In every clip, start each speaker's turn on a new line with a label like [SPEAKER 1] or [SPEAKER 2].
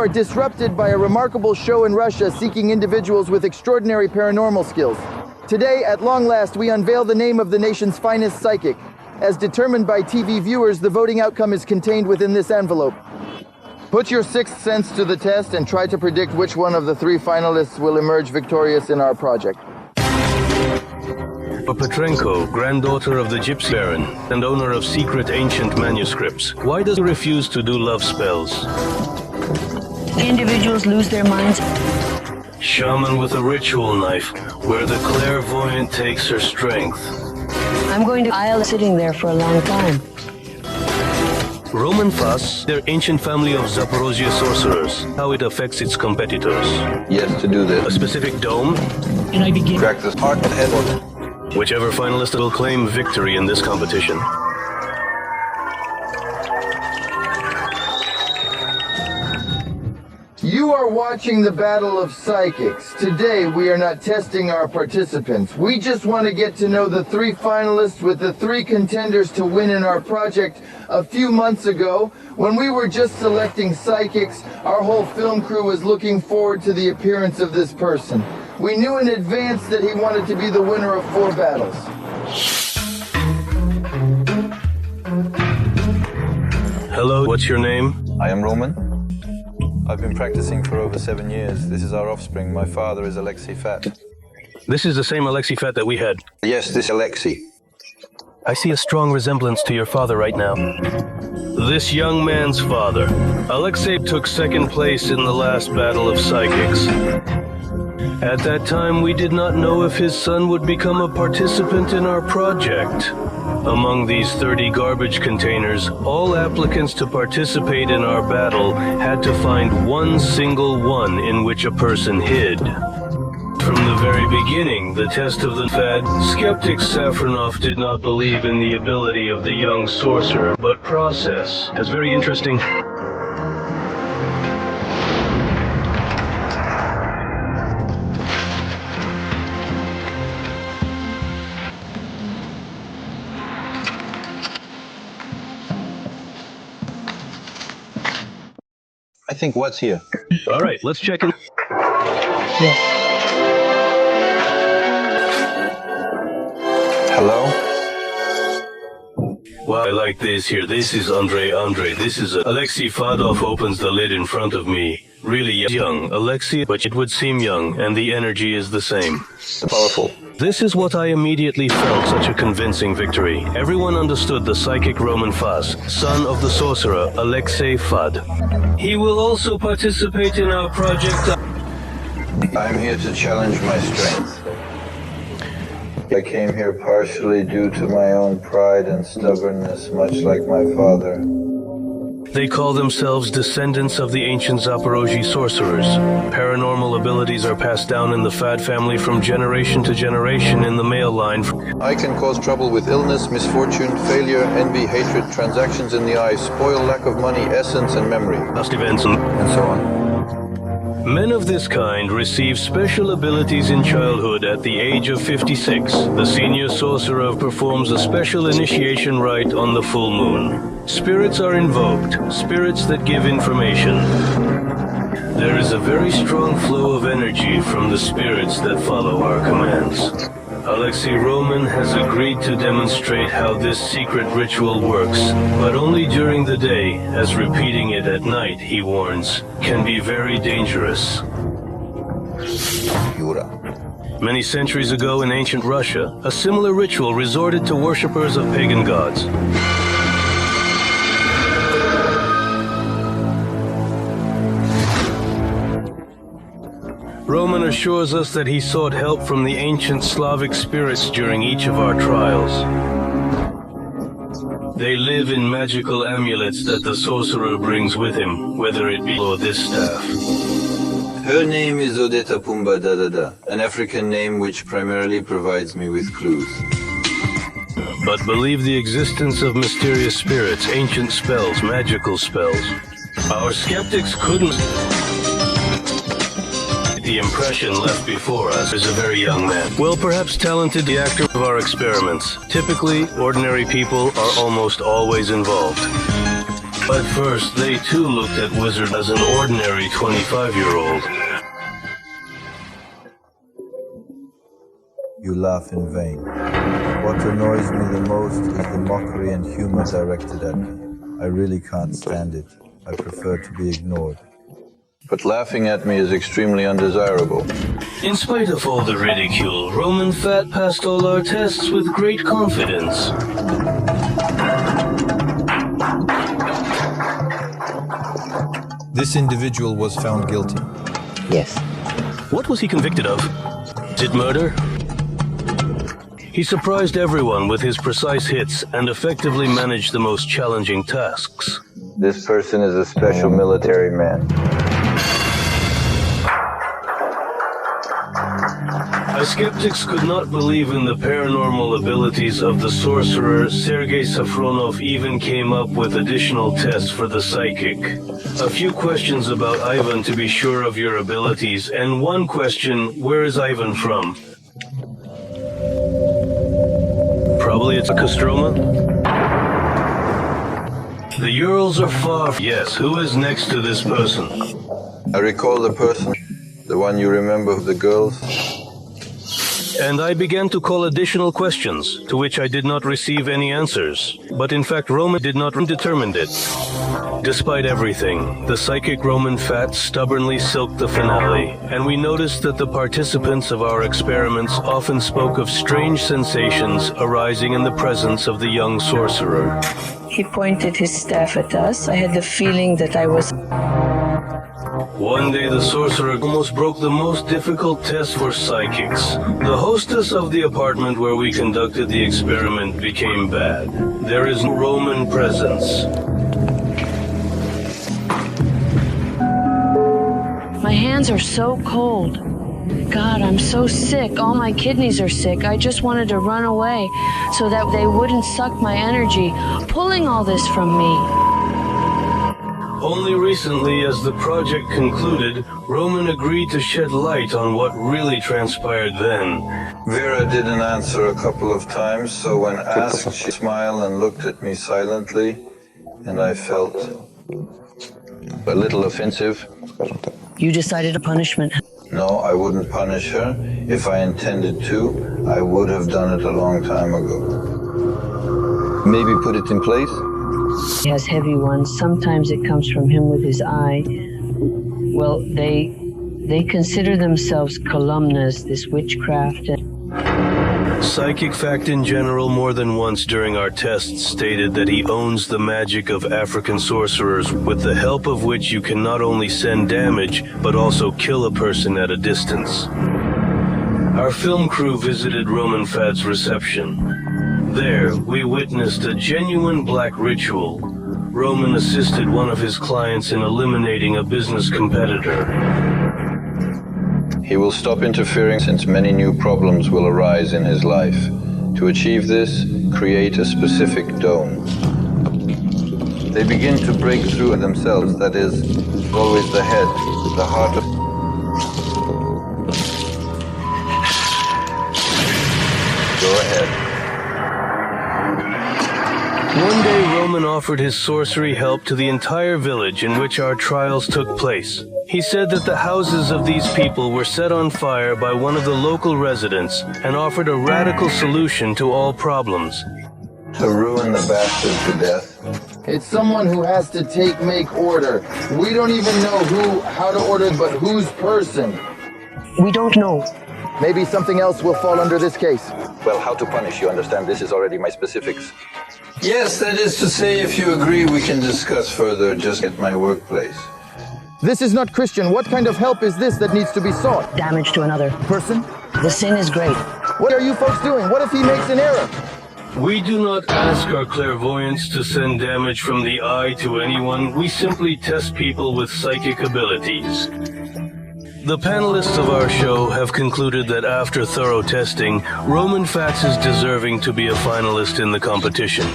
[SPEAKER 1] are disrupted by a remarkable show in Russia seeking individuals with extraordinary paranormal skills. Today, at long last, we unveil the name of the nation's finest psychic. As determined by TV viewers, the voting outcome is contained within this envelope. Put your sixth sense to the test and try to predict which one of the three finalists will emerge victorious in our project.
[SPEAKER 2] Petrenko, granddaughter of the Gypsy Baron and owner of secret ancient manuscripts. Why does he refuse to do love spells?
[SPEAKER 3] Individuals lose their minds.
[SPEAKER 2] Shaman with a ritual knife, where the clairvoyant takes her strength.
[SPEAKER 3] I'm going to Isle sitting there for a long time.
[SPEAKER 2] Roman Fas, their ancient family of Zaporozhye sorcerers. How it affects its competitors.
[SPEAKER 4] Yes, to do
[SPEAKER 2] A
[SPEAKER 4] this.
[SPEAKER 2] specific dome.
[SPEAKER 3] And I begin.
[SPEAKER 4] Crack this heart and head.
[SPEAKER 2] Whichever finalist will claim victory in this competition.
[SPEAKER 1] You are watching the Battle of Psychics. Today, we are not testing our participants. We just want to get to know the three finalists with the three contenders to win in our project. A few months ago, when we were just selecting psychics, our whole film crew was looking forward to the appearance of this person. We knew in advance that he wanted to be the winner of 4 battles.
[SPEAKER 2] Hello, what's your name?
[SPEAKER 4] I am Roman. I've been practicing for over 7 years. This is our offspring. My father is Alexei Fat.
[SPEAKER 2] This is the same Alexei Fat that we had.
[SPEAKER 4] Yes, this is Alexei.
[SPEAKER 2] I see a strong resemblance to your father right now. This young man's father. Alexei took second place in the last battle of psychics. At that time, we did not know if his son would become a participant in our project. Among these 30 garbage containers, all applicants to participate in our battle had to find one single one in which a person hid. From the very beginning, the test of the fad, skeptic Safronov did not believe in the ability of the young sorcerer, but process. That's very interesting.
[SPEAKER 4] I think what's here?
[SPEAKER 2] All right, let's check in.
[SPEAKER 4] Hello?
[SPEAKER 2] Wow, I like this here. This is Andre. This is Alexei Fadov opens the lid in front of me. Really young, Alexei, but it would seem young, and the energy is the same.
[SPEAKER 4] Powerful.
[SPEAKER 2] This is what I immediately felt such a convincing victory. Everyone understood the psychic Roman Fas, son of the sorcerer Alexei Fad. He will also participate in our project.
[SPEAKER 4] I'm here to challenge my strength. I came here partially due to my own pride and stubbornness, much like my father.
[SPEAKER 2] They call themselves descendants of the ancient Zaporozhye sorcerers. Paranormal abilities are passed down in the Fad family from generation to generation in the male line.
[SPEAKER 4] I can cause trouble with illness, misfortune, failure, envy, hatred, transactions in the eye, spoil, lack of money, essence, and memory,
[SPEAKER 2] Past events and
[SPEAKER 4] so on.
[SPEAKER 2] Men of this kind receive special abilities in childhood at the age of 56. The senior sorcerer performs a special initiation rite on the full moon. Spirits are invoked, spirits that give information. There is a very strong flow of energy from the spirits that follow our commands. Alexei Roman has agreed to demonstrate how this secret ritual works, but only during the day, as repeating it at night, he warns, can be very dangerous.
[SPEAKER 4] Yura.
[SPEAKER 2] Many centuries ago in ancient Russia, a similar ritual resorted to worshippers of pagan gods. Roman assures us that he sought help from the ancient Slavic spirits during each of our trials. They live in magical amulets that the sorcerer brings with him, whether it be or this staff.
[SPEAKER 4] Her name is Odetta Pumba Dadada, an African name which primarily provides me with clues.
[SPEAKER 2] But believe the existence of mysterious spirits, ancient spells, magical spells. Our skeptics couldn't. The impression left before us is a very young man. Well, perhaps talented, the actor of our experiments. Typically, ordinary people are almost always involved. But first, they too looked at Wizard as an ordinary 25-year-old.
[SPEAKER 4] You laugh in vain. What annoys me the most is the mockery and humor directed at me. I really can't stand it. I prefer to be ignored. But laughing at me is extremely undesirable.
[SPEAKER 2] In spite of all the ridicule, Roman Fat passed all our tests with great confidence.
[SPEAKER 4] This individual was found guilty.
[SPEAKER 3] Yes.
[SPEAKER 2] What was he convicted of? Did murder? He surprised everyone with his precise hits and effectively managed the most challenging tasks.
[SPEAKER 4] This person is a special military man.
[SPEAKER 2] Skeptics could not believe in the paranormal abilities of the sorcerer. Sergei Safronov even came up with additional tests for the psychic. A few questions about Ivan to be sure of your abilities, and one question, where is Ivan from? Probably it's a Kostroma? The Urals are far. Yes, who is next to this person?
[SPEAKER 4] I recall the person, the one you remember of the girls.
[SPEAKER 2] And I began to call additional questions, to which I did not receive any answers. But in fact, Roman did not determine it. Despite everything, the psychic Roman Fat stubbornly silked the finale, and we noticed that the participants of our experiments often spoke of strange sensations arising in the presence of the young sorcerer.
[SPEAKER 3] He pointed his staff at us. I had the feeling that I was...
[SPEAKER 2] One day the sorcerer almost broke the most difficult test for psychics. The hostess of the apartment where we conducted the experiment became bad. There is no Roman presence.
[SPEAKER 3] My hands are so cold. God, I'm so sick. All my kidneys are sick. I just wanted to run away so that they wouldn't suck my energy, pulling all this from me.
[SPEAKER 2] Only recently, as the project concluded, Roman agreed to shed light on what really transpired then.
[SPEAKER 4] Vera didn't answer a couple of times, so when asked, she smiled and looked at me silently, and I felt a little offensive.
[SPEAKER 3] You decided a punishment.
[SPEAKER 4] No, I wouldn't punish her. If I intended to, I would have done it a long time ago. Maybe put it in place?
[SPEAKER 3] He has heavy ones. Sometimes it comes from him with his eye. Well, they consider themselves columnas, this witchcraft.
[SPEAKER 2] Psychic Fact in general more than once during our tests stated that he owns the magic of African sorcerers, with the help of which you can not only send damage, but also kill a person at a distance. Our film crew visited Roman Fat's reception. There, we witnessed a genuine black ritual. Roman assisted one of his clients in eliminating a business competitor.
[SPEAKER 4] He will stop interfering since many new problems will arise in his life. To achieve this, create a specific dome. They begin to break through themselves, that is, always the head, the heart of... Go ahead.
[SPEAKER 2] One day, Roman offered his sorcery help to the entire village in which our trials took place. He said that the houses of these people were set on fire by one of the local residents and offered a radical solution to all problems.
[SPEAKER 4] To ruin the bastard to death.
[SPEAKER 1] It's someone who has to make order. We don't even know how to order, but whose person.
[SPEAKER 3] We don't know.
[SPEAKER 1] Maybe something else will fall under this case.
[SPEAKER 4] Well, how to punish, you understand, this is already my specifics. Yes, that is to say, if you agree, we can discuss further just at my workplace.
[SPEAKER 1] This is not Christian. What kind of help is this that needs to be sought?
[SPEAKER 3] Damage to another
[SPEAKER 1] Person?
[SPEAKER 3] The sin is great.
[SPEAKER 1] What are you folks doing? What if he makes an error?
[SPEAKER 2] We do not ask our clairvoyants to send damage from the eye to anyone. We simply test people with psychic abilities. The panelists of our show have concluded that after thorough testing, Roman Fats is deserving to be a finalist in the competition.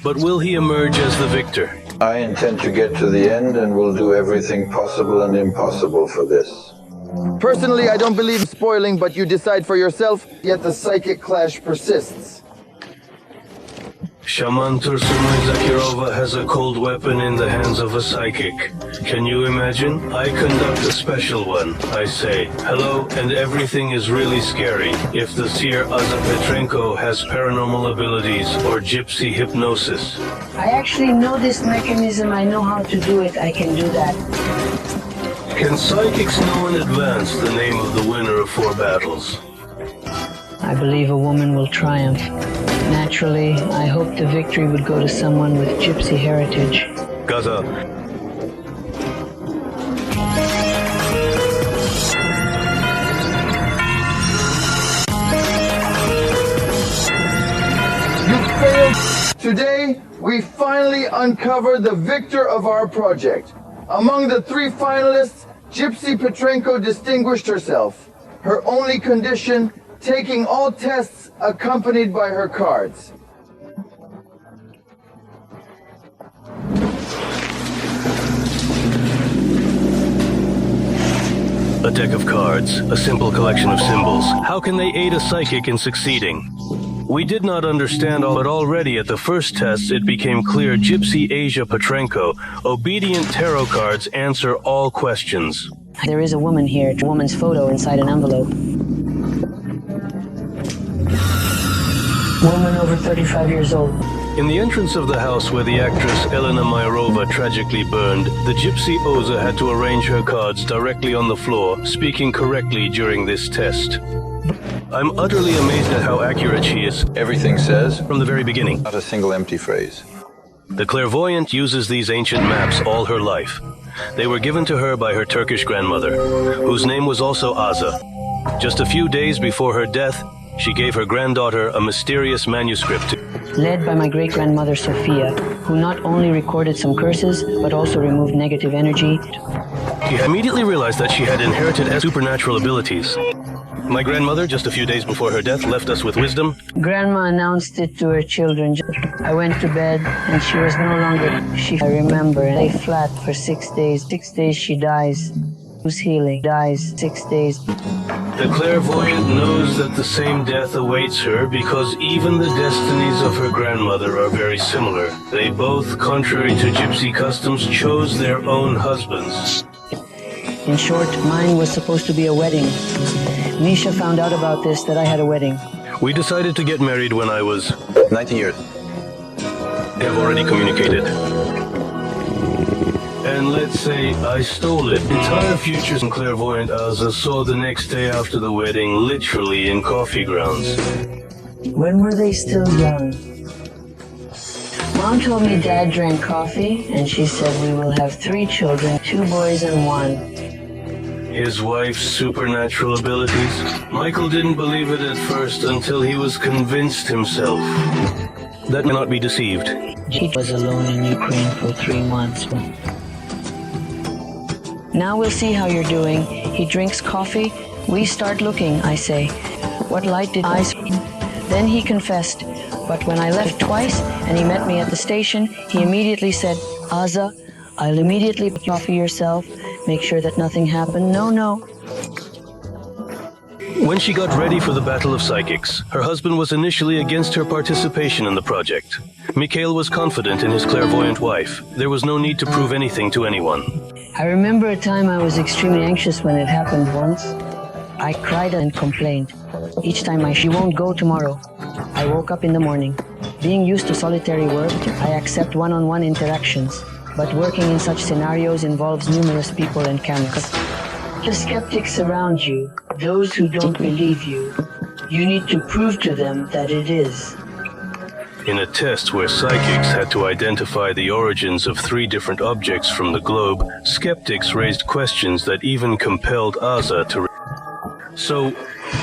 [SPEAKER 2] But will he emerge as the victor?
[SPEAKER 4] I intend to get to the end and will do everything possible and impossible for this.
[SPEAKER 1] Personally, I don't believe in spoiling, but you decide for yourself, yet the psychic clash persists.
[SPEAKER 2] Shaman Tursunoy Zakirova has a cold weapon in the hands of a psychic. Can you imagine? I conduct a special one. I say, hello, and everything is really scary. If the seer Aza Petrenko has paranormal abilities or gypsy hypnosis.
[SPEAKER 3] I actually know this mechanism. I know how to do it. I can do that.
[SPEAKER 2] Can psychics know in advance the name of the winner of 4 battles?
[SPEAKER 3] I believe a woman will triumph. Naturally, I hope the victory would go to someone with gypsy heritage.
[SPEAKER 2] Gaza.
[SPEAKER 1] You failed! Today, we finally uncover the victor of our project. Among the 3 finalists, Gypsy Petrenko distinguished herself. Her only condition, taking all tests accompanied by her cards.
[SPEAKER 2] A deck of cards, a simple collection of symbols. How can they aid a psychic in succeeding? We did not understand all, but already at the first test it became clear Gypsy Asia Petrenko, obedient tarot cards answer all questions.
[SPEAKER 3] There is a woman here, a woman's photo inside an envelope. Woman over 35 years old.
[SPEAKER 2] In the entrance of the house where the actress Elena Mayrova tragically burned, the Gypsy Oza had to arrange her cards directly on the floor, speaking correctly during this test. I'm utterly amazed at how accurate she is
[SPEAKER 4] Everything says,
[SPEAKER 2] from the very beginning.
[SPEAKER 4] not a single empty phrase.
[SPEAKER 2] The clairvoyant uses these ancient maps all her life. They were given to her by her Turkish grandmother, whose name was also Aza. Just a few days before her death, she gave her granddaughter a mysterious manuscript
[SPEAKER 3] Led by my great-grandmother Sophia, who not only recorded some curses, but also removed negative energy.
[SPEAKER 2] She immediately realized that she had inherited supernatural abilities. My grandmother, just a few days before her death, left us with wisdom.
[SPEAKER 3] Grandma announced it to her children. I went to bed, and she was no longer. I remember, lay flat for 6 days. 6 days she dies. Who's healing? Dies 6 days.
[SPEAKER 2] The clairvoyant knows that the same death awaits her because even the destinies of her grandmother are very similar. They both, contrary to gypsy customs, chose their own husbands.
[SPEAKER 3] In short, mine was supposed to be a wedding. Misha found out about this, that I had a wedding.
[SPEAKER 2] We decided to get married when I was...
[SPEAKER 4] 19 years.
[SPEAKER 2] have already communicated. And let's say I stole it. Entire futures and clairvoyant Aza saw the next day after the wedding, literally in coffee grounds.
[SPEAKER 3] When were they still young? Mom told me Dad drank coffee, and she said we will have 3 children, 2 boys and 1.
[SPEAKER 2] His wife's supernatural abilities? Michael didn't believe it at first until he was convinced himself. That cannot be deceived.
[SPEAKER 3] He was alone in Ukraine for 3 months. Now we'll see how you're doing. He drinks coffee. We start looking, I say. What light did I see? Then he confessed. But when I left twice and he met me at the station, he immediately said, Aza, I'll immediately put you off yourself. Make sure that nothing happened. No.
[SPEAKER 2] When she got ready for the Battle of Psychics, her husband was initially against her participation in the project. Mikhail was confident in his clairvoyant wife. There was no need to prove anything to anyone.
[SPEAKER 3] I remember a time I was extremely anxious when it happened once. I cried and complained. Each time she won't go tomorrow. I woke up in the morning. Being used to solitary work, I accept one-on-one interactions. But working in such scenarios involves numerous people and cameras. The skeptics around you, those who don't believe you, you need to prove to them that it is.
[SPEAKER 2] In a test where psychics had to identify the origins of 3 different objects from the globe, skeptics raised questions that even compelled Aza to... So,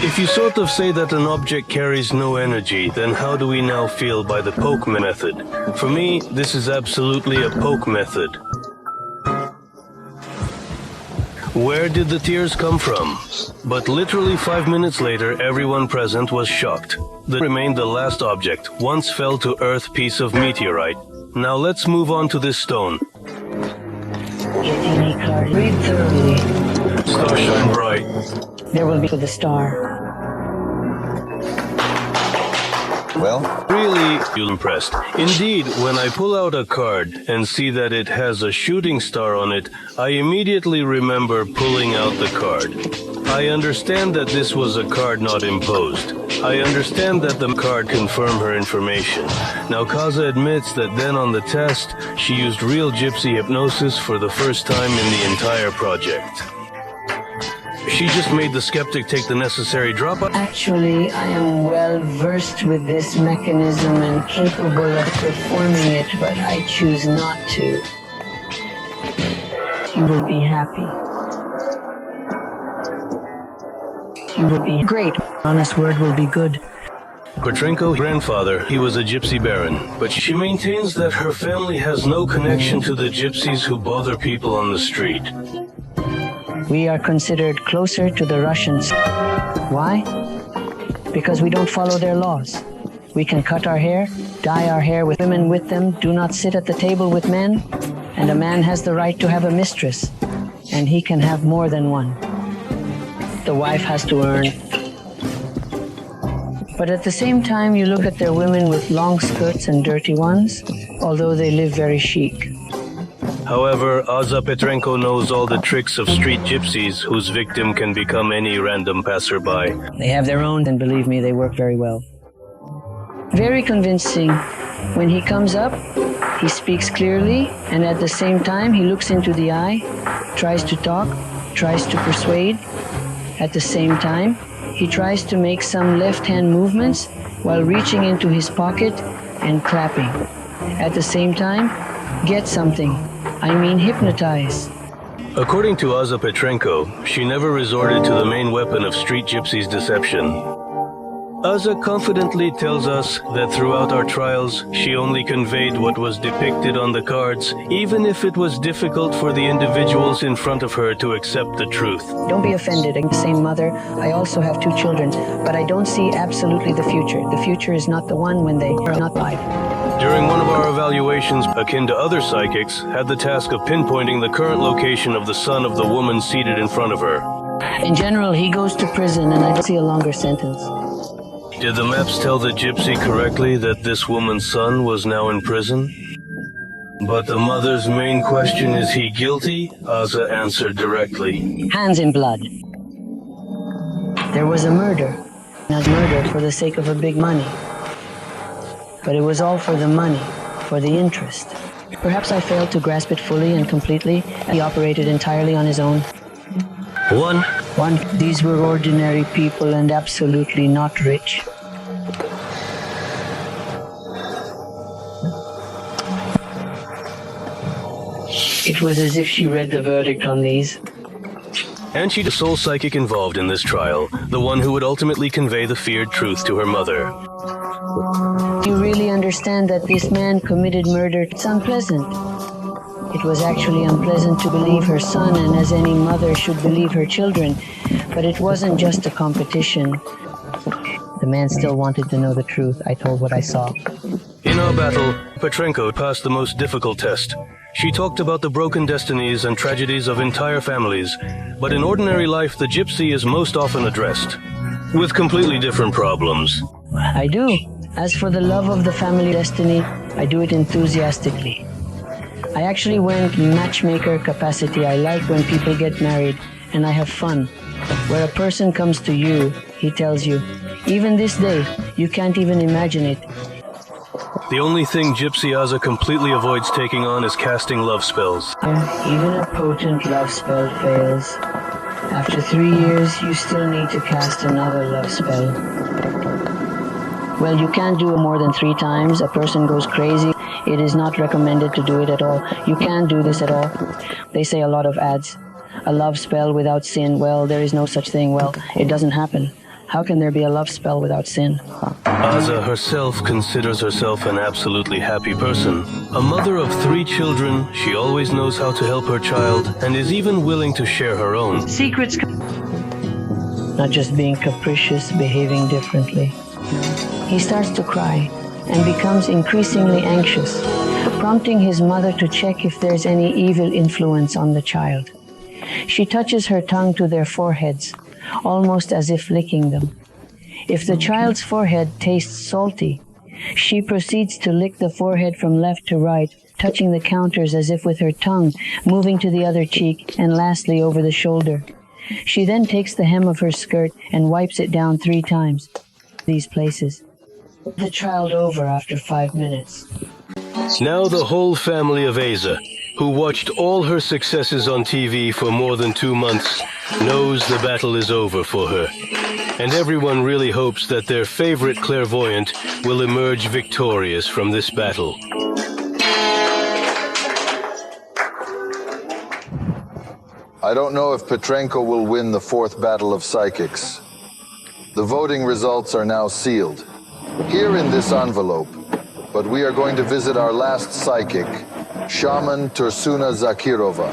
[SPEAKER 2] if you sort of say that an object carries no energy, then how do we now feel by the poke method? For me, this is absolutely a poke method. Where did the tears come from? But literally 5 minutes later, everyone present was shocked. That remained the last object, once fell to earth piece of meteorite. Now let's move on to this stone.
[SPEAKER 3] Get any card. Read thoroughly.
[SPEAKER 2] Star shine bright.
[SPEAKER 3] There will be for the star.
[SPEAKER 4] Well,
[SPEAKER 2] Really, you're impressed. Indeed, when I pull out a card and see that it has a shooting star on it, I immediately remember pulling out the card. I understand that this was a card not imposed. I understand that the card confirmed her information. Now, Kaza admits that then on the test, she used real gypsy hypnosis for the first time in the entire project. She just made the skeptic take the necessary drop.
[SPEAKER 3] Actually, I am well versed with this mechanism and capable of performing it, but I choose not to. You will be happy. You will be great. Honest word will be good.
[SPEAKER 2] Petrenko's grandfather, he was a gypsy baron, but she maintains that her family has no connection to the gypsies who bother people on the street.
[SPEAKER 3] We are considered closer to the Russians. Why? Because we don't follow their laws. We can cut our hair, dye our hair with women with them, do not sit at the table with men, and a man has the right to have a mistress, and he can have more than one. The wife has to earn. But at the same time, you look at their women with long skirts and dirty ones, although they live very chic.
[SPEAKER 2] However, Aza Petrenko knows all the tricks of street gypsies whose victim can become any random passerby.
[SPEAKER 3] They have their own, and believe me, they work very well. Very convincing. When he comes up, he speaks clearly, and at the same time, he looks into the eye, tries to talk, tries to persuade. At the same time, he tries to make some left-hand movements while reaching into his pocket and clapping. At the same time, get something. I mean hypnotize.
[SPEAKER 2] According to Aza Petrenko, she never resorted to the main weapon of street gypsies' deception. Aza confidently tells us that throughout our trials, she only conveyed what was depicted on the cards, even if it was difficult for the individuals in front of her to accept the truth.
[SPEAKER 3] Don't be offended. I'm the same mother. I also have 2 children, but I don't see absolutely the future. The future is not the one when they are not alive.
[SPEAKER 2] During one of our evaluations, akin to other psychics, had the task of pinpointing the current location of the son of the woman seated in front of her.
[SPEAKER 3] In general, he goes to prison, and I don't see a longer sentence.
[SPEAKER 2] Did the maps tell the gypsy correctly that this woman's son was now in prison? But the mother's main question, is he guilty? Aza answered directly.
[SPEAKER 3] Hands in blood. There was a murder. Not murder for the sake of a big money. But it was all for the money, for the interest. Perhaps I failed to grasp it fully and completely. He operated entirely on his own.
[SPEAKER 2] One.
[SPEAKER 3] These were ordinary people and absolutely not rich. It was as if she read the verdict on these.
[SPEAKER 2] And she the sole psychic involved in this trial, the one who would ultimately convey the feared truth to her mother.
[SPEAKER 3] Do you really understand that this man committed murder? It's unpleasant. It was actually unpleasant to believe her son, and as any mother should believe her children. But it wasn't just a competition. The man still wanted to know the truth. I told what I saw.
[SPEAKER 2] In our battle, Petrenko passed the most difficult test. She talked about the broken destinies and tragedies of entire families, but in ordinary life, the gypsy is most often addressed with completely different problems.
[SPEAKER 3] I do. As for the love of the family destiny, I do it enthusiastically. I actually went matchmaker capacity. I like when people get married, and I have fun. Where a person comes to you, he tells you, even this day, you can't even imagine it.
[SPEAKER 2] The only thing Gypsy Aza completely avoids taking on is casting love spells.
[SPEAKER 3] Even a potent love spell fails. After 3 years, you still need to cast another love spell. Well, you can't do it more than 3 times. A person goes crazy. It is not recommended to do it at all. You can't do this at all. They say a lot of ads. A love spell without sin. Well, there is no such thing. Well, it doesn't happen. How can there be a love spell without sin?
[SPEAKER 2] Aza herself considers herself an absolutely happy person. A mother of 3 children, she always knows how to help her child and is even willing to share her own.
[SPEAKER 3] Secrets. Not just being capricious, behaving differently. He starts to cry and becomes increasingly anxious, prompting his mother to check if there's any evil influence on the child. She touches her tongue to their foreheads, almost as if licking them. If the child's forehead tastes salty, She proceeds to lick the forehead from left to right, touching the counters as if with her tongue, moving to the other cheek, and lastly over the shoulder. She then takes the hem of her skirt and wipes it down 3 times. These places. The child over after 5 minutes.
[SPEAKER 2] Now the whole family of Asa, who watched all her successes on TV for more than 2 months, knows the battle is over for her. And everyone really hopes that their favorite clairvoyant will emerge victorious from this battle.
[SPEAKER 4] I don't know if Petrenko will win the 4th battle of psychics. The voting results are now sealed. Here in this envelope, but we are going to visit our last psychic, Shaman Tursuna Zakirova.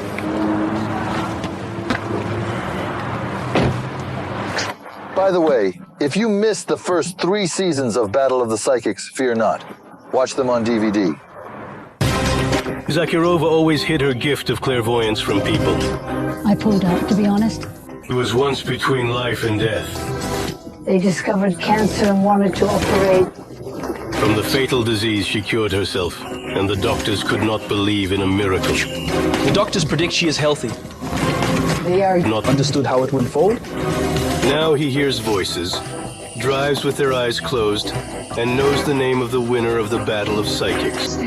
[SPEAKER 4] By the way, if you missed the first 3 seasons of Battle of the Psychics, fear not. Watch them on DVD.
[SPEAKER 2] Zakirova always hid her gift of clairvoyance from people.
[SPEAKER 5] I pulled out, to be honest.
[SPEAKER 2] It was once between life and death.
[SPEAKER 5] They discovered cancer and wanted to operate.
[SPEAKER 2] From the fatal disease, she cured herself, and the doctors could not believe in a miracle.
[SPEAKER 6] The doctors predict she is healthy.
[SPEAKER 5] They are
[SPEAKER 2] Not
[SPEAKER 6] Understood how it would unfold?
[SPEAKER 2] Now he hears voices, drives with their eyes closed, and knows the name of the winner of the Battle of Psychics.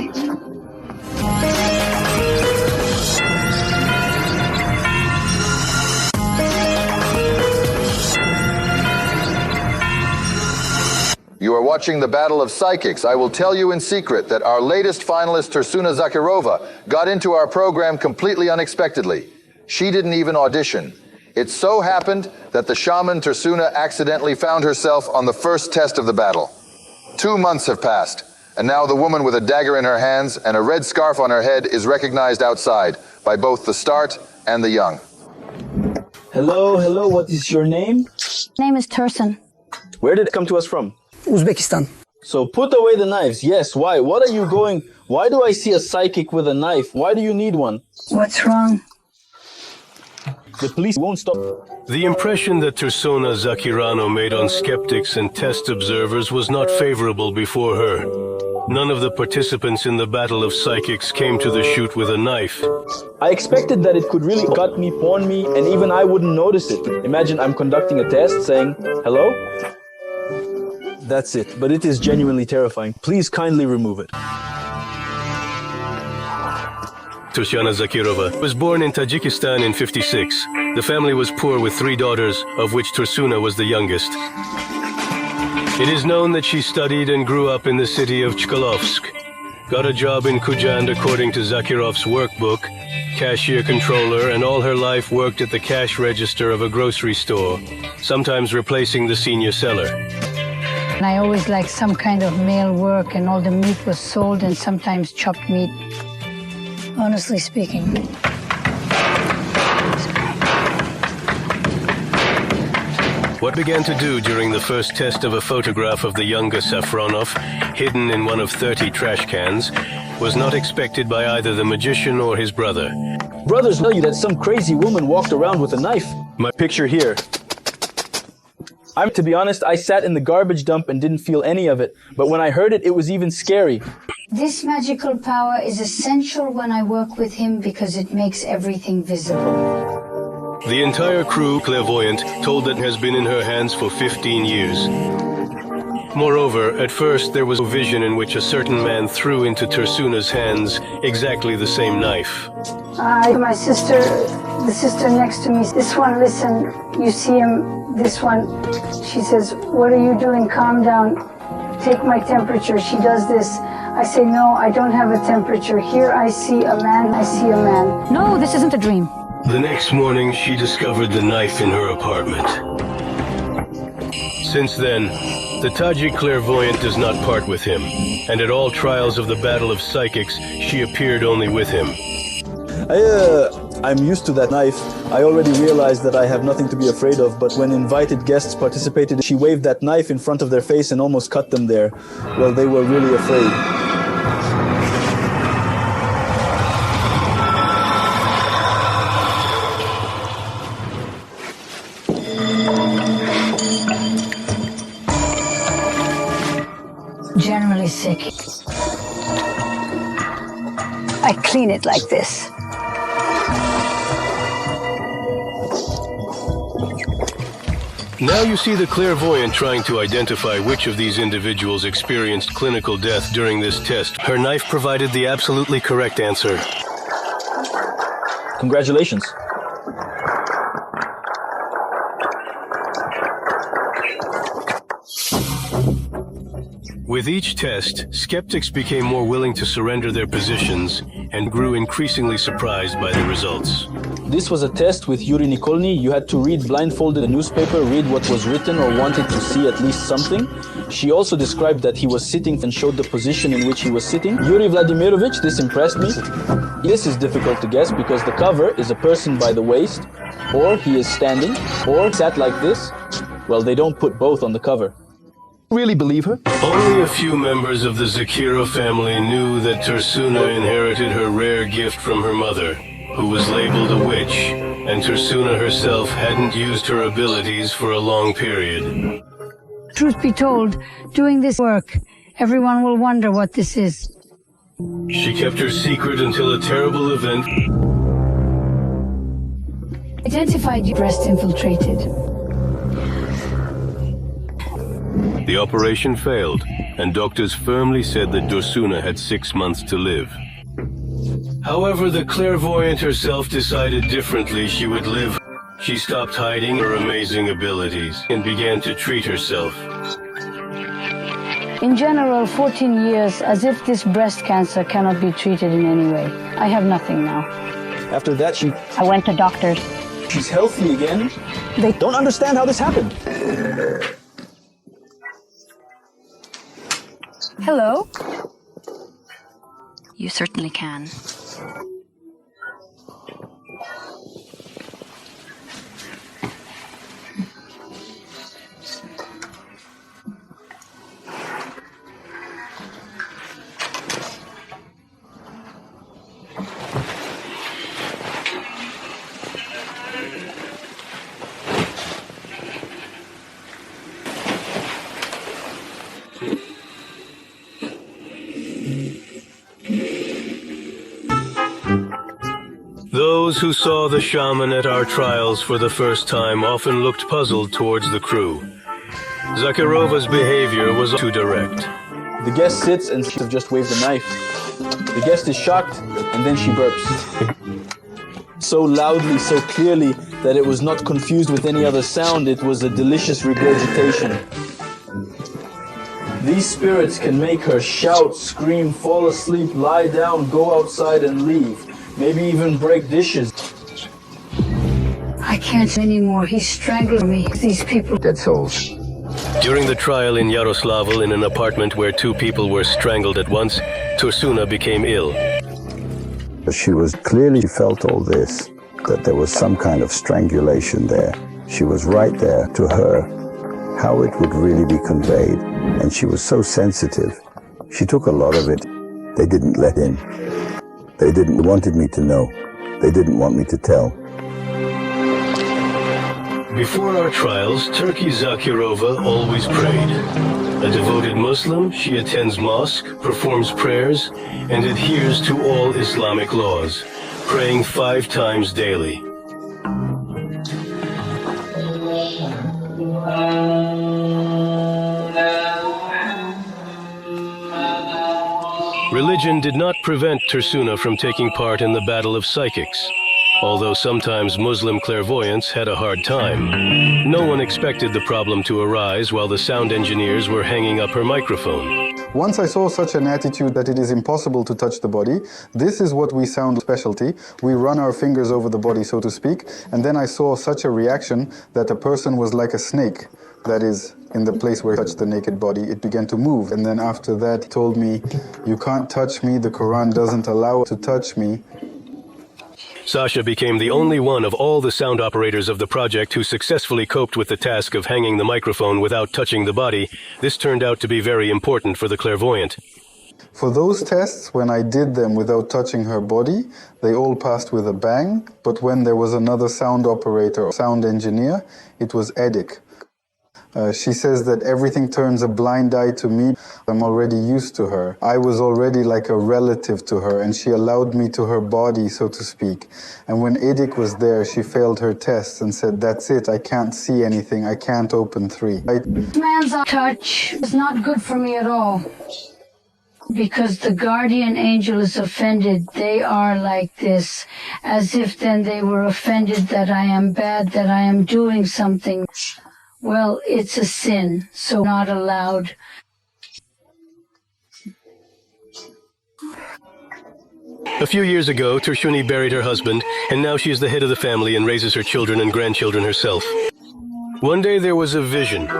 [SPEAKER 4] You are watching the Battle of Psychics. I will tell you in secret that our latest finalist, Tursuna Zakirova, got into our program completely unexpectedly. She didn't even audition. It so happened that the shaman Tursuna accidentally found herself on the first test of the battle. 2 months have passed, and now the woman with a dagger in her hands and a red scarf on her head is recognized outside by both the start and the young.
[SPEAKER 6] Hello, what is your name?
[SPEAKER 5] name is Tursun.
[SPEAKER 6] Where did it come to us from?
[SPEAKER 7] Uzbekistan.
[SPEAKER 6] So put away the knives. Yes, why? Why do I see a psychic with a knife? Why do you need one?
[SPEAKER 5] What's wrong?
[SPEAKER 6] The police won't stop.
[SPEAKER 2] The impression that Tursuna Zakirano made on skeptics and test observers was not favorable before her. None of the participants in the Battle of Psychics came to the shoot with a knife.
[SPEAKER 6] I expected that it could really cut me, pawn me, and even I wouldn't notice it. Imagine I'm conducting a test saying, hello? That's it, but it is genuinely terrifying. Please kindly remove it.
[SPEAKER 2] Tursuna Zakirova was born in Tajikistan in '56. The family was poor with 3 daughters, of which Tursuna was the youngest. It is known that she studied and grew up in the city of Chkalovsk, got a job in Kujand according to Zakirov's workbook, cashier controller, and all her life worked at the cash register of a grocery store, sometimes replacing the senior seller.
[SPEAKER 5] And I always liked some kind of male work, and all the meat was sold and sometimes chopped meat. Honestly speaking.
[SPEAKER 2] What began to do during the first test of a photograph of the younger Safronov, hidden in one of 30 trash cans, was not expected by either the magician or his brother.
[SPEAKER 6] Brothers tell you that some crazy woman walked around with a knife. My picture here. To be honest, I sat in the garbage dump and didn't feel any of it. But when I heard it, it was even scary.
[SPEAKER 5] This magical power is essential when I work with him because it makes everything visible.
[SPEAKER 2] The entire crew, clairvoyant, told that has been in her hands for 15 years. Moreover, at first there was a vision in which a certain man threw into Tursuna's hands exactly the same knife.
[SPEAKER 5] My sister, the sister next to me, this one, listen, you see him, this one, she says, what are you doing? Calm down, take my temperature. She does this. I say, no, I don't have a temperature. Here I see a man, I see a man.
[SPEAKER 7] No, this isn't a dream.
[SPEAKER 2] The next morning, she discovered the knife in her apartment. Since then, the Tajik clairvoyant does not part with him, and at all trials of the Battle of Psychics, she appeared only with him.
[SPEAKER 6] I'm used to that knife. I already realized that I have nothing to be afraid of, but when invited guests participated, she waved that knife in front of their face and almost cut them there. Well, they were really afraid.
[SPEAKER 5] generally sick. I clean it like this.
[SPEAKER 2] Now you see the clairvoyant trying to identify which of these individuals experienced clinical death during this test. Her knife provided the absolutely correct answer.
[SPEAKER 6] Congratulations.
[SPEAKER 2] With each test, skeptics became more willing to surrender their positions and grew increasingly surprised by the results.
[SPEAKER 6] This was a test with Yuri Nikolny. You had to read blindfolded a newspaper, read what was written, or wanted to see at least something. She also described that he was sitting and showed the position in which he was sitting. Yuri Vladimirovich, this impressed me. This is difficult to guess because the cover is a person by the waist, or he is standing, or sat like this. Well, they don't put both on the cover. Really believe her?
[SPEAKER 2] Only a few members of the Zakirov family knew that Tursuna inherited her rare gift from her mother, who was labeled a witch, and Tursuna herself hadn't used her abilities for a long period.
[SPEAKER 5] Truth be told, doing this work, everyone will wonder what this is.
[SPEAKER 2] She kept her secret until a terrible event.
[SPEAKER 5] Identified breast infiltrated.
[SPEAKER 2] The operation failed, and doctors firmly said that Tursuna had 6 months to live. However, the clairvoyant herself decided differently she would live. She stopped hiding her amazing abilities and began to treat herself.
[SPEAKER 5] In general, 14 years, as if this breast cancer cannot be treated in any way. I have nothing now.
[SPEAKER 6] After that,
[SPEAKER 5] I went to doctors.
[SPEAKER 6] she's healthy again. They don't understand how this happened.
[SPEAKER 5] Hello?
[SPEAKER 3] You certainly can.
[SPEAKER 2] Those who saw the shaman at our trials for the first time often looked puzzled towards the crew. Zakirova's behavior was too direct.
[SPEAKER 6] The guest sits and have just waved a knife. The guest is shocked, and then she burps. So loudly, so clearly, that it was not confused with any other sound. It was a delicious regurgitation. These spirits can make her shout, scream, fall asleep, lie down, go outside and leave. Maybe even break dishes.
[SPEAKER 5] I can't anymore. He strangled me. These people.
[SPEAKER 1] Dead souls.
[SPEAKER 2] During the trial in Yaroslavl, in an apartment where 2 people were strangled at once, Tursuna became ill.
[SPEAKER 7] She was clearly felt all this, that there was some kind of strangulation there. She was right there to her, how it would really be conveyed. And she was so sensitive. She took a lot of it. They didn't let in. They wanted me to know. They didn't want me to tell.
[SPEAKER 2] Before our trials, Turkey Zakirova always prayed. A devoted Muslim, she attends mosque, performs prayers, and adheres to all Islamic laws, praying 5 times daily. Religion did not prevent Tursuna from taking part in the battle of psychics. Although sometimes Muslim clairvoyants had a hard time. No one expected the problem to arise while the sound engineers were hanging up her microphone.
[SPEAKER 8] Once I saw such an attitude that it is impossible to touch the body, this is what we sound specialty. We run our fingers over the body, so to speak, and then I saw such a reaction that a person was like a snake. That is, in the place where I touched the naked body, it began to move. And then after that, he told me, "You can't touch me, the Quran doesn't allow to touch me."
[SPEAKER 2] Sasha became the only one of all the sound operators of the project who successfully coped with the task of hanging the microphone without touching the body. This turned out to be very important for the clairvoyant.
[SPEAKER 8] For those tests, when I did them without touching her body, they all passed with a bang. But when there was another sound operator or sound engineer, it was Edik. She says that everything turns a blind eye to me. I'm already used to her. I was already like a relative to her, and she allowed me to her body, so to speak. And when Edik was there, she failed her test and said, that's it, I can't see anything, I can't open 3.
[SPEAKER 5] Man's touch is not good for me at all. Because the guardian angel is offended, they are like this, as if then they were offended that I am bad, that I am doing something. Well, it's a sin, so not allowed.
[SPEAKER 2] A few years ago, Tershuni buried her husband, and now she is the head of the family and raises her children and grandchildren herself. One day there was a vision.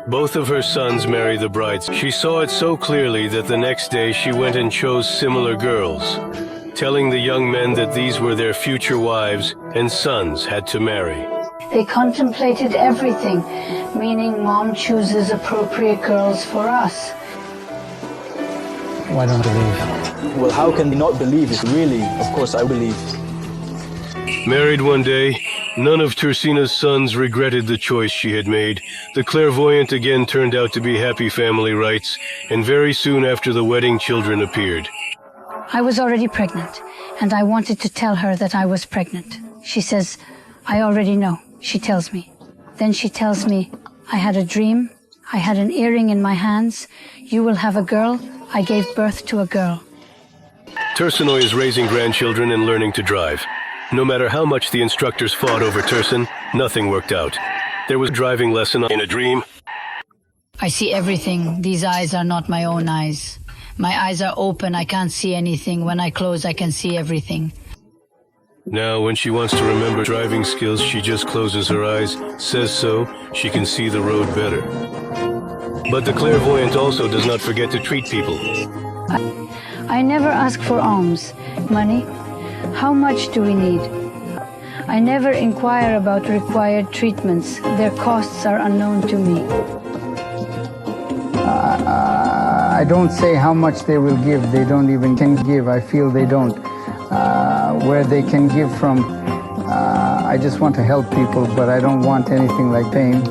[SPEAKER 2] Both of her sons married the brides. She saw it so clearly that the next day she went and chose similar girls, telling the young men that these were their future wives and sons had to marry.
[SPEAKER 5] They contemplated everything, meaning Mom chooses appropriate girls for us.
[SPEAKER 9] Why don't believe?
[SPEAKER 6] Well, how can they not believe it? Really, of course I believe.
[SPEAKER 2] Married one day, none of Tersina's sons regretted the choice she had made. The clairvoyant again turned out to be happy family rights, and very soon after the wedding, children appeared.
[SPEAKER 5] I was already pregnant, and I wanted to tell her that I was pregnant. She says, I already know. She tells me. Then she tells me, I had a dream. I had an earring in my hands. You will have a girl. I gave birth to a girl.
[SPEAKER 2] Tursinoi is raising grandchildren and learning to drive. No matter how much the instructors fought over Tursin, nothing worked out. There was a driving lesson in a dream.
[SPEAKER 5] I see everything. These eyes are not my own eyes. My eyes are open. I can't see anything. When I close, I can see everything.
[SPEAKER 2] Now, when she wants to remember driving skills, she just closes her eyes, says so, she can see the road better. But the clairvoyant also does not forget to treat people.
[SPEAKER 5] I never ask for alms, money. How much do we need? I never inquire about required treatments. Their costs are unknown to me.
[SPEAKER 9] I don't say how much they will give. They don't even can give. I feel they don't. Where they can give from, I just want to help people, but I don't want anything like pain.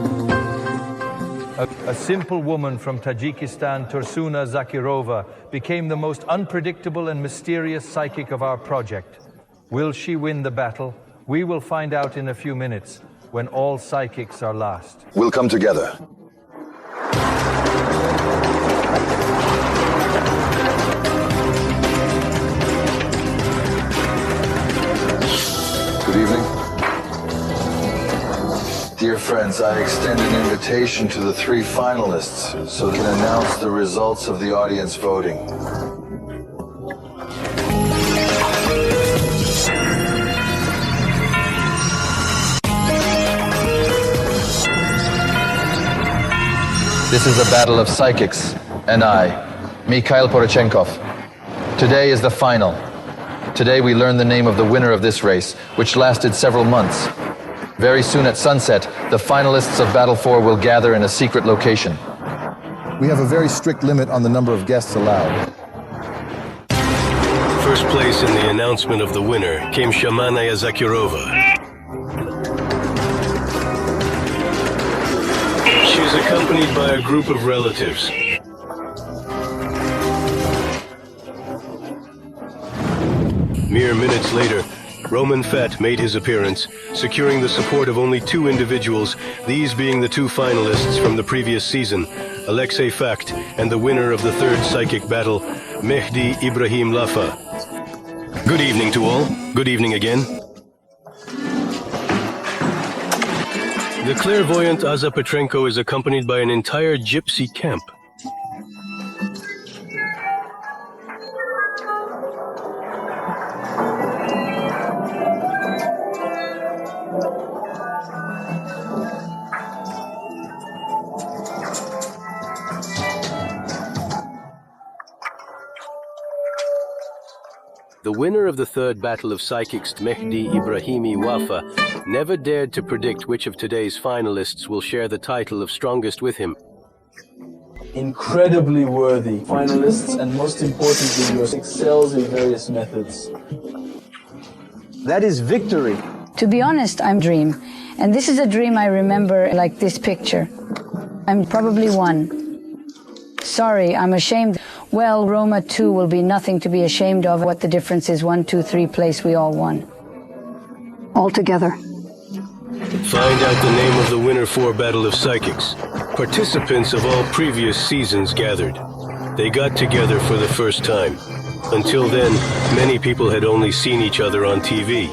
[SPEAKER 10] A simple woman from Tajikistan, Tursuna Zakirova, became the most unpredictable and mysterious psychic of our project. Will she win the battle? We will find out in a few minutes, when all psychics are lost.
[SPEAKER 11] We'll come together.
[SPEAKER 1] Good evening. Dear friends, I extend an invitation to the 3 finalists so they can announce the results of the audience voting.
[SPEAKER 4] This is a battle of psychics, and I, Mikhail Porochenkov. Today is the final. Today we learn the name of the winner of this race, which lasted several months. Very soon at sunset, the finalists of Battle 4 will gather in a secret location.
[SPEAKER 11] We have a very strict limit on the number of guests allowed.
[SPEAKER 2] First place in the announcement of the winner came Shamanaya Zakirova. She is accompanied by a group of relatives. Mere minutes later, Roman Fett made his appearance, securing the support of only 2 individuals, these being the 2 finalists from the previous season, Alexei Fakt and the winner of the 3rd psychic battle, Mehdi Ibrahim Lafa. Good evening to all. Good evening again. The clairvoyant Aza Petrenko is accompanied by an entire gypsy camp. The winner of the 3rd battle of psychics, Mehdi Ibrahimi Wafa, never dared to predict which of today's finalists will share the title of strongest with him.
[SPEAKER 6] Incredibly worthy finalists, and most importantly, you excels in various methods. That is victory.
[SPEAKER 5] To be honest, I'm dream. And this is a dream I remember like this picture. I'm probably one. Sorry, I'm ashamed. Well, Roma 2 will be nothing to be ashamed of. What the difference is, 1, 2, 3 place, we all won. All together.
[SPEAKER 2] Find out the name of the winner for Battle of Psychics. Participants of all previous seasons gathered. They got together for the first time. Until then, many people had only seen each other on TV.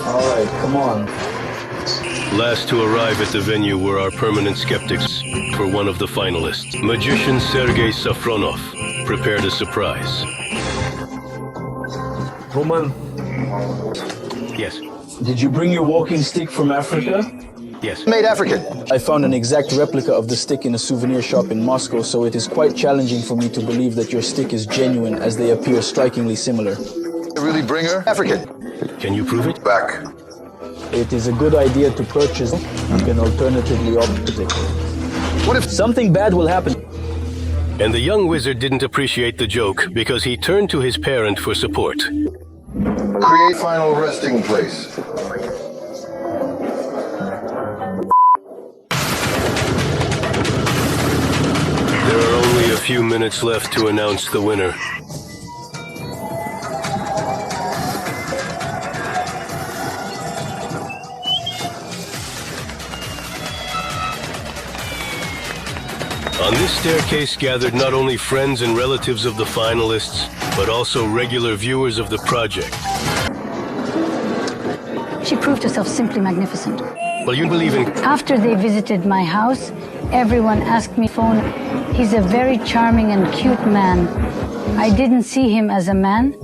[SPEAKER 6] All right, come on.
[SPEAKER 2] Last to arrive at the venue were our permanent skeptics for one of the finalists. Magician Sergei Safronov prepared a surprise.
[SPEAKER 6] Roman,
[SPEAKER 2] Yes,
[SPEAKER 6] did you bring your walking stick from Africa?
[SPEAKER 2] yes.
[SPEAKER 1] Made African.
[SPEAKER 6] I found an exact replica of the stick in a souvenir shop in Moscow, so it is quite challenging for me to believe that your stick is genuine, as they appear strikingly similar.
[SPEAKER 1] Really bring her African.
[SPEAKER 2] Can you prove it?
[SPEAKER 1] Back.
[SPEAKER 6] It is a good idea to purchase. You can alternatively opt for it.
[SPEAKER 1] What if
[SPEAKER 6] Something bad will happen.
[SPEAKER 2] And the young wizard didn't appreciate the joke because he turned to his parent for support.
[SPEAKER 1] create final resting place?
[SPEAKER 2] There are only a few minutes left to announce the winner. On this staircase gathered not only friends and relatives of the finalists, but also regular viewers of the project.
[SPEAKER 5] She proved herself simply magnificent.
[SPEAKER 2] Well, you believe in...
[SPEAKER 5] After they visited my house, everyone asked me phone, he's a very charming and cute man. I didn't see him as a man.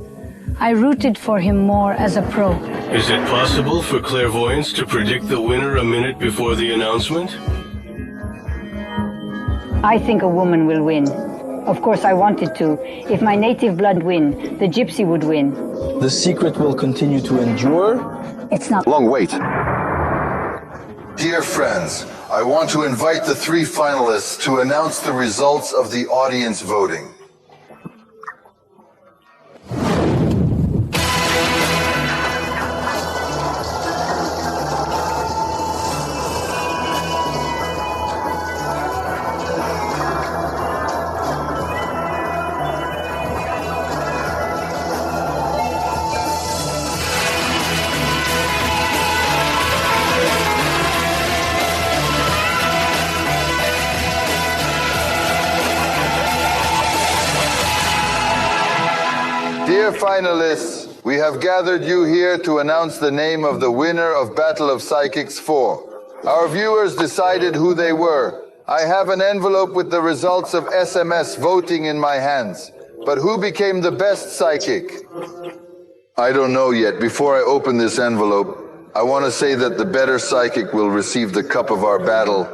[SPEAKER 5] I rooted for him more as a pro.
[SPEAKER 2] Is it possible for clairvoyance to predict the winner a minute before the announcement?
[SPEAKER 5] I think a woman will win. Of course, I wanted to. If my native blood win, the gypsy would win.
[SPEAKER 6] The secret will continue to endure.
[SPEAKER 5] It's not
[SPEAKER 1] Long wait. Dear friends, I want to invite the 3 finalists to announce the results of the audience voting. Dear finalists, we have gathered you here to announce the name of the winner of Battle of Psychics 4. Our viewers decided who they were. I have an envelope with the results of SMS voting in my hands. But who became the best psychic? I don't know yet. Before I open this envelope, I want to say that the better psychic will receive the cup of our battle,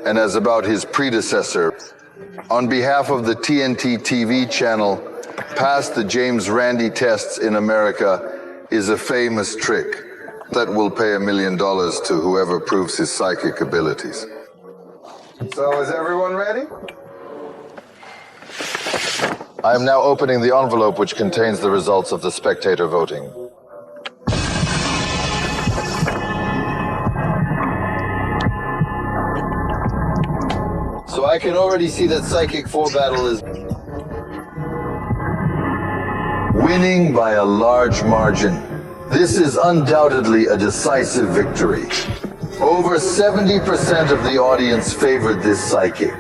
[SPEAKER 1] and as about his predecessor, on behalf of the TNT TV channel, Past the James Randi tests in America is a famous trick that will pay $1 million to whoever proves his psychic abilities. So is everyone ready? I am now opening the envelope which contains the results of the spectator voting. So I can already see that Psychic 4 battle is winning by a large margin. This is undoubtedly a decisive victory. Over 70% of the audience favored this psychic.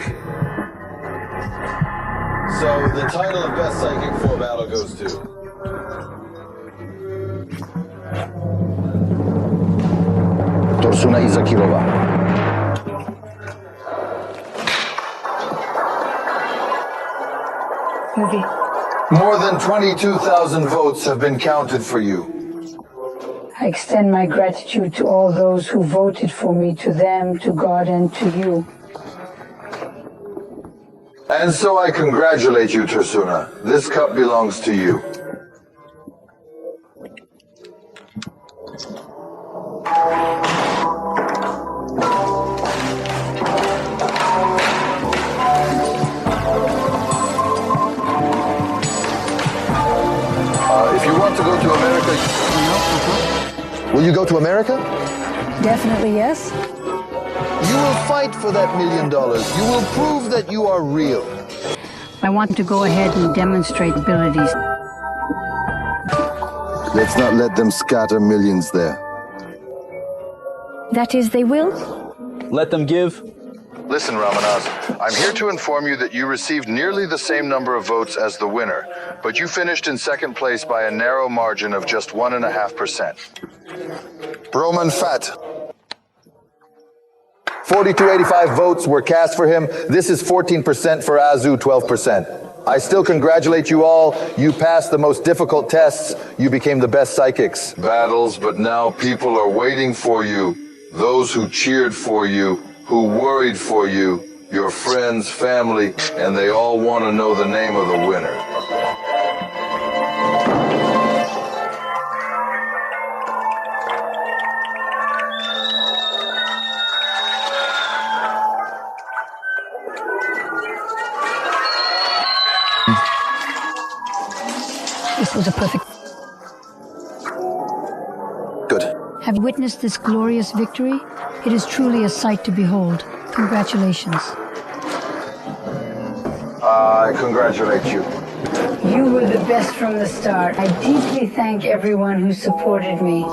[SPEAKER 1] So the title of Best Psychic 4 Battle goes to Torsuna Izakirova.
[SPEAKER 5] movie.
[SPEAKER 1] More than 22,000 votes have been counted for you.
[SPEAKER 5] I extend my gratitude to all those who voted for me, to them, to God, and to you.
[SPEAKER 1] And so I congratulate you, Torsuna. This cup belongs to you. If you want to go to America, will you go to America?
[SPEAKER 5] Definitely yes.
[SPEAKER 1] You will fight for that $1 million. You will prove that you are real.
[SPEAKER 5] I want to go ahead and demonstrate abilities.
[SPEAKER 1] Let's not let them scatter millions there.
[SPEAKER 5] That is, they will?
[SPEAKER 6] Let them give.
[SPEAKER 1] Listen, Ramanaz, I'm here to inform you that you received nearly the same number of votes as the winner, but you finished in second place by a narrow margin of just 1.5%. Roman Fat. 4,285 votes were cast for him. This is 14% for Azu, 12%. I still congratulate you all. You passed the most difficult tests. You became the best psychics. Battles, but now people are waiting for you. Those who cheered for you, who worried for you, your friends, family, and they all want to know the name of the winner.
[SPEAKER 5] This was a perfect...
[SPEAKER 1] Good.
[SPEAKER 5] Have you witnessed this glorious victory? It is truly a sight to behold. Congratulations.
[SPEAKER 1] I congratulate you.
[SPEAKER 5] You were the best from the start. I deeply thank everyone who supported me.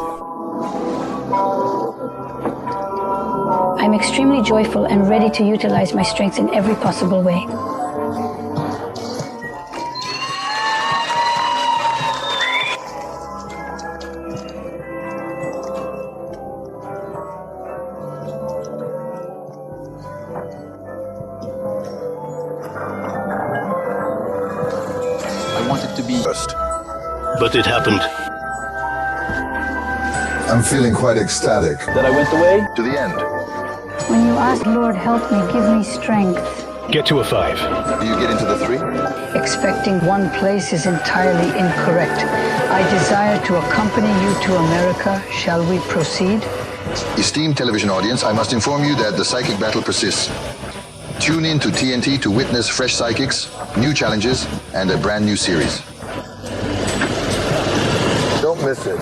[SPEAKER 5] I'm extremely joyful and ready to utilize my strengths in every possible way.
[SPEAKER 2] But it happened.
[SPEAKER 1] I'm feeling quite ecstatic.
[SPEAKER 6] That I went away?
[SPEAKER 1] To the end.
[SPEAKER 5] When you ask, Lord, help me, give me strength.
[SPEAKER 2] Get to a 5.
[SPEAKER 1] Do you get into the 3?
[SPEAKER 5] Expecting one place is entirely incorrect. I desire to accompany you to America. Shall we proceed?
[SPEAKER 1] Esteemed television audience, I must inform you that the psychic battle persists. Tune in to TNT to witness fresh psychics, new challenges, and a brand new series. Don't miss it.